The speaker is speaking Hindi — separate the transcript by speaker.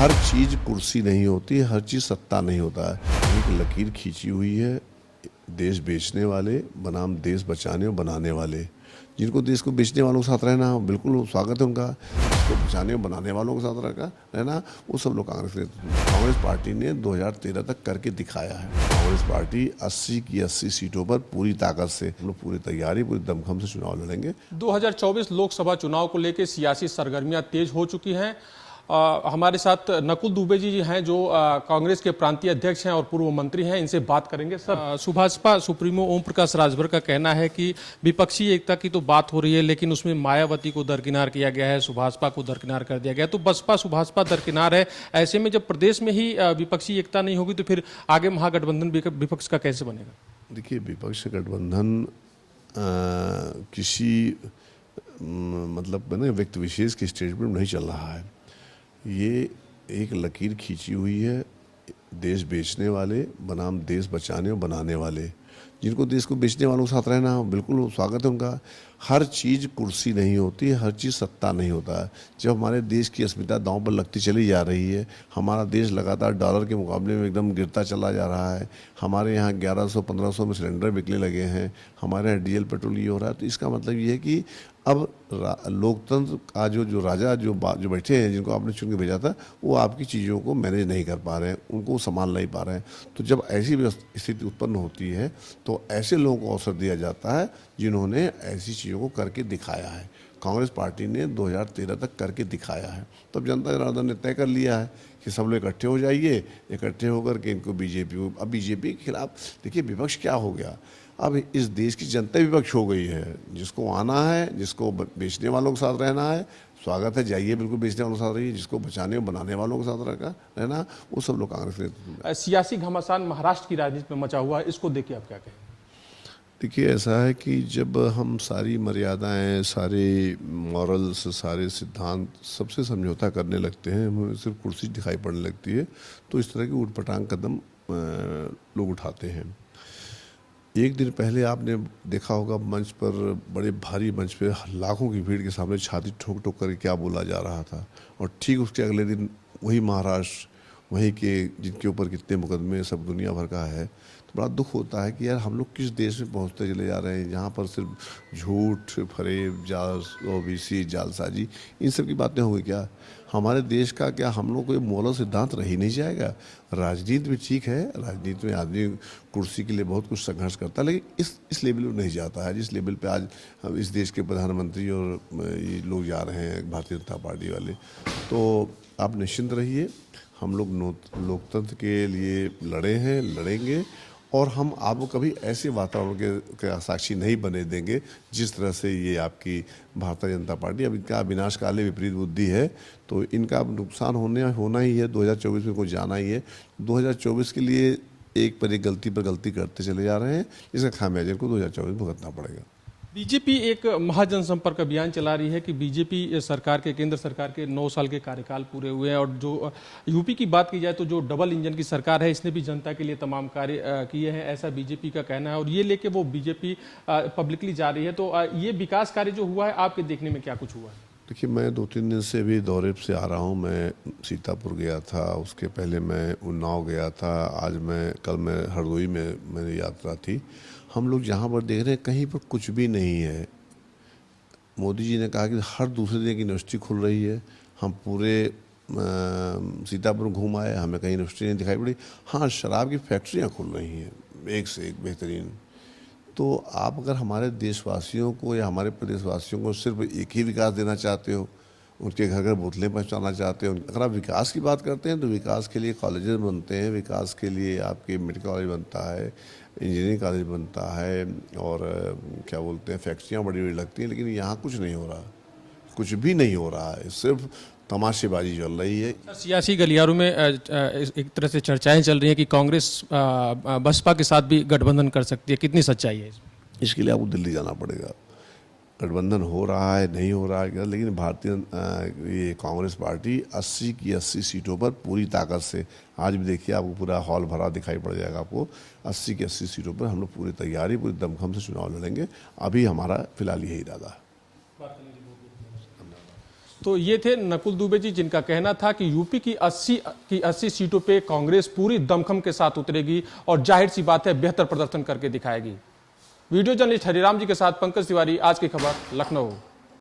Speaker 1: हर चीज़ कुर्सी नहीं होती, हर चीज़ सत्ता नहीं होता है। एक लकीर खींची हुई है देश बेचने वाले बनाम देश बचाने और बनाने वाले। जिनको देश को बेचने वालों के साथ रहना बिल्कुल स्वागत है उनका, इसको बचाने और बनाने वालों के साथ रहना वो सब लोग कांग्रेस पार्टी ने 2013 तक करके दिखाया है। कांग्रेस पार्टी 80 की 80 सीटों पर पूरी ताकत से हम लोग पूरी तैयारी पूरी दमखम से चुनाव लड़ेंगे।
Speaker 2: 2024 लोकसभा चुनाव को लेकर सियासी सरगर्मियां तेज हो चुकी हैं। हमारे साथ नकुल दुबे जी हैं जो कांग्रेस के प्रांतीय अध्यक्ष हैं और पूर्व मंत्री हैं, इनसे बात करेंगे। सर, सुभाषपा सुप्रीमो ओम प्रकाश राजभर का कहना है कि विपक्षी एकता की तो बात हो रही है, लेकिन उसमें मायावती को दरकिनार किया गया है, सुभाषपा को दरकिनार कर दिया गया, तो बसपा सुभाषपा दरकिनार है। ऐसे में जब प्रदेश में ही विपक्षी एकता नहीं होगी तो फिर आगे महागठबंधन विपक्ष का कैसे बनेगा?
Speaker 1: देखिए, विपक्ष गठबंधन किसी मतलब व्यक्ति विशेष के स्टेटमेंट में नहीं चल रहा है। ये एक लकीर खींची हुई है देश बेचने वाले बनाम देश बचाने और बनाने वाले। जिनको देश को बेचने वालों के साथ रहना बिल्कुल स्वागत है उनका। हर चीज़ कुर्सी नहीं होती, हर चीज़ सत्ता नहीं होता है। जब हमारे देश की अस्मिता दांव पर लगती चली जा रही है, हमारा देश लगातार डॉलर के मुकाबले में एकदम गिरता चला जा रहा है, हमारे यहाँ 1100-1500 में सिलेंडर बिकने लगे हैं, हमारे यहाँ डीजल पेट्रोल ये हो रहा है, तो इसका मतलब ये है कि अब लोकतंत्र का जो राजा जो बैठे हैं, जिनको आपने चुन के भेजा था, वो आपकी चीज़ों को मैनेज नहीं कर पा रहे हैं, उनको संभाल नहीं पा रहे हैं। तो जब ऐसी स्थिति उत्पन्न होती है तो ऐसे लोगों को अवसर दिया जाता है जिन्होंने ऐसी चीज़ों को करके दिखाया है। कांग्रेस पार्टी ने 2013 तक करके दिखाया है। तब जनता जनार्दन ने तय कर लिया है कि सब लोग इकट्ठे हो जाइए, इकट्ठे होकर के इनको अब बीजेपी के खिलाफ देखिए विपक्ष क्या हो गया। अब इस देश की जनता विपक्ष हो गई है। जिसको आना है, जिसको बेचने वालों के साथ रहना है, स्वागत है, जाइए, बिल्कुल बेचने वालों के साथ रहिए। जिसको बचाने और बनाने वालों के साथ रहना वो सब लोग कांग्रेस के।
Speaker 2: सियासी घमासान महाराष्ट्र की राजनीति में मचा हुआ है, इसको देखिए आप क्या कहें?
Speaker 1: देखिए, ऐसा है कि जब हम सारी मर्यादाएं, सारे मॉरल्स, सारे सिद्धांत सबसे समझौता करने लगते हैं, हमें सिर्फ कुर्सी दिखाई पड़ने लगती है, तो इस तरह की ऊटपटांग कदम लोग उठाते हैं। एक दिन पहले आपने देखा होगा मंच पर, बड़े भारी मंच पे लाखों की भीड़ के सामने छाती ठोक ठोक करके क्या बोला जा रहा था, और ठीक उसके अगले दिन वही महाराष्ट्र, वहीं के जिनके ऊपर कितने मुकदमे सब दुनिया भर का है। तो बड़ा दुख होता है कि यार हम लोग किस देश में पहुंचते चले जा रहे हैं, जहाँ पर सिर्फ झूठ, फरेब, ओबीसी, जालसाजी, इन सब की बातें होंगी क्या? हमारे देश का क्या हम लोग कोई मौलिक सिद्धांत रह ही नहीं जाएगा? राजनीति भी ठीक है, राजनीति में आदमी कुर्सी के लिए बहुत कुछ संघर्ष करता है, लेकिन इस लेवल पर नहीं जाता है जिस लेवल पे आज इस देश के प्रधानमंत्री और ये लोग जा रहे हैं, भारतीय जनता पार्टी वाले। तो आप निश्चिंत रहिए, हम लोग लोकतंत्र के लिए लड़े हैं, लड़ेंगे, और हम आपको कभी ऐसे वातावरण के साक्षी नहीं बने देंगे जिस तरह से ये आपकी भारतीय जनता पार्टी, अब इनका विनाशकाले विपरीत बुद्धि है, तो इनका अब नुकसान होना ही है। 2024 में कुछ जाना ही है। 2024 के लिए एक पर एक गलती पर गलती करते चले जा रहे हैं, इसका खामियाजा इनको 2024 में भुगतना पड़ेगा।
Speaker 2: बीजेपी एक महाजनसंपर्क अभियान चला रही है कि बीजेपी सरकार के, केंद्र सरकार के 9 साल के कार्यकाल पूरे हुए हैं, और जो यूपी की बात की जाए तो जो डबल इंजन की सरकार है, इसने भी जनता के लिए तमाम कार्य किए हैं, ऐसा बीजेपी का कहना है, और ये लेके वो बीजेपी पब्लिकली जा रही है। तो ये विकास कार्य जो हुआ है, आपके देखने में क्या कुछ हुआ है?
Speaker 1: देखिए, मैं 2-3 दिन से भी दौरे से आ रहा हूँ। मैं सीतापुर गया था, उसके पहले मैं उन्नाव गया था, कल मैं हरदोई में मेरी यात्रा थी। हम लोग जहाँ पर देख रहे हैं कहीं पर कुछ भी नहीं है। मोदी जी ने कहा कि हर दूसरे दिन एक यूनिवर्सिटी खुल रही है। हम पूरे सीतापुर घूम आए, हमें कहीं यूनिवर्सिटी नहीं दिखाई पड़ी। हाँ, शराब की फैक्ट्रियाँ खुल रही हैं, एक से एक बेहतरीन। तो आप अगर हमारे देशवासियों को या हमारे प्रदेशवासियों को सिर्फ एक ही विकास देना चाहते हो, उनके घर घर बोतलें पहुँचाना चाहते हो, अगर आप विकास की बात करते हैं तो विकास के लिए कॉलेजेस बनते हैं, विकास के लिए आपके मेडिकल कॉलेज बनता है, इंजीनियरिंग कॉलेज बनता है, और क्या बोलते हैं, फैक्ट्रियाँ बड़ी बड़ी लगती हैं, लेकिन यहाँ कुछ नहीं हो रहा, कुछ भी नहीं हो रहा है, सिर्फ तमाशेबाजी चल रही है।
Speaker 2: सियासी गलियारों में एक तरह से चर्चाएं चल रही हैं कि कांग्रेस बसपा के साथ भी गठबंधन कर सकती है, कितनी सच्चाई है इसमें?
Speaker 1: इसके लिए आपको दिल्ली जाना पड़ेगा। गठबंधन हो रहा है, नहीं हो रहा है, लेकिन ये कांग्रेस पार्टी 80 की 80 सीटों पर पूरी ताकत से, आज भी देखिए आपको पूरा हॉल भरा दिखाई पड़ जाएगा आपको, 80 की 80 सीटों पर हम लोग पूरी तैयारी पूरी दमखम से चुनाव लड़ेंगे। अभी हमारा फिलहाल यही इरादा है।
Speaker 2: तो ये थे नकुल दुबे जी, जिनका कहना था कि यूपी की 80 सीटों पे कांग्रेस पूरी दमखम के साथ उतरेगी और जाहिर सी बात है बेहतर प्रदर्शन करके दिखाएगी। वीडियो जर्नलिस्ट हरिराम जी के साथ पंकज तिवारी, आज की खबर, लखनऊ।